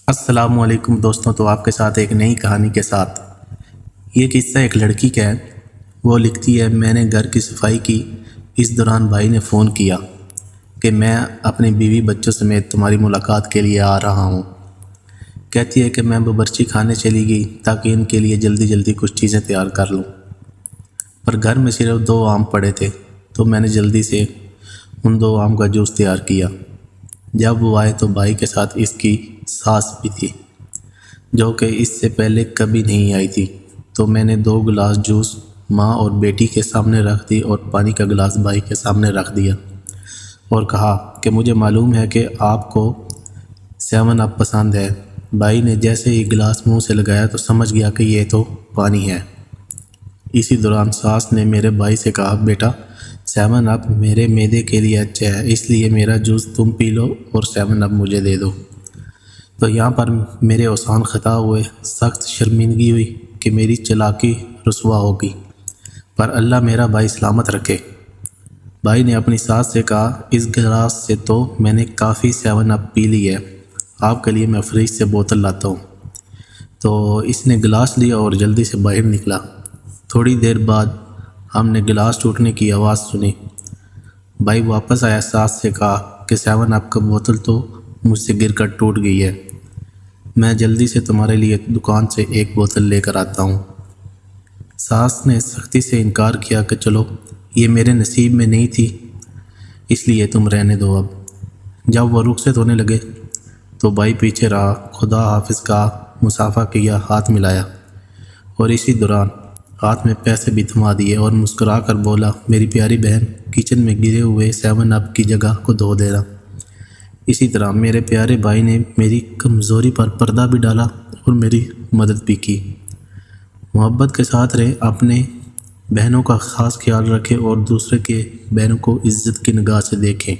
السلام علیکم دوستوں، تو آپ کے ساتھ ایک نئی کہانی کے ساتھ یہ قصہ ایک لڑکی کا ہے۔ وہ لکھتی ہے، میں نے گھر کی صفائی کی، اس دوران بھائی نے فون کیا کہ میں اپنی بیوی بچوں سمیت تمہاری ملاقات کے لیے آ رہا ہوں۔ کہتی ہے کہ میں باورچی خانے چلی گئی تاکہ ان کے لیے جلدی جلدی کچھ چیزیں تیار کر لوں، پر گھر میں صرف 2 آم پڑے تھے تو میں نے جلدی سے ان 2 آم کا جوس تیار کیا۔ جب وہ آئے تو بھائی کے ساتھ اس کی ساس بھی تھی، جو کہ اس سے پہلے کبھی نہیں آئی تھی۔ تو میں نے 2 گلاس جوس ماں اور بیٹی کے سامنے رکھ دی اور پانی کا گلاس بھائی کے سامنے رکھ دیا اور کہا کہ مجھے معلوم ہے کہ آپ کو 7 اپ پسند ہے۔ بھائی نے جیسے ہی گلاس منہ سے لگایا تو سمجھ گیا کہ یہ تو پانی ہے۔ اسی دوران ساس نے میرے بھائی سے کہا، بیٹا 7 اپ میرے معدے کے لیے اچھا ہے، اس لیے میرا جوس تم پی لو اور 7 اپ مجھے دے دو۔ تو یہاں پر میرے اوسان خطا ہوئے، سخت شرمندگی ہوئی کہ میری چالاکی رسوا ہوگی، پر اللہ میرا بھائی سلامت رکھے۔ بھائی نے اپنی ساس سے کہا، اس گلاس سے تو میں نے کافی 7 اپ پی لی ہے، آپ کے لیے میں فریج سے بوتل لاتا ہوں۔ تو اس نے گلاس لیا اور جلدی سے باہر نکلا۔ تھوڑی دیر بعد ہم نے گلاس ٹوٹنے کی آواز سنی۔ بھائی واپس آیا، ساس سے کہا کہ 7 اپ کا بوتل تو مجھ سے گر کر ٹوٹ گئی ہے، میں جلدی سے تمہارے لیے دکان سے ایک بوتل لے کر آتا ہوں۔ ساس نے سختی سے انکار کیا کہ چلو، یہ میرے نصیب میں نہیں تھی، اس لیے تم رہنے دو۔ اب جب وہ رخصت ہونے لگے تو بھائی پیچھے رہا، خدا حافظ کہا، مصافحہ کیا، ہاتھ ملایا اور اسی دوران ہاتھ میں پیسے بھی تھما دیے اور مسکرا کر بولا، میری پیاری بہن، کچن میں گرے ہوئے 7 اپ کی جگہ کو دھو دینا۔ اسی طرح میرے پیارے بھائی نے میری کمزوری پر پردہ بھی ڈالا اور میری مدد بھی کی۔ محبت کے ساتھ رہیں، اپنے بہنوں کا خاص خیال رکھیں اور دوسرے کے بہنوں کو عزت کی نگاہ سے دیکھیں۔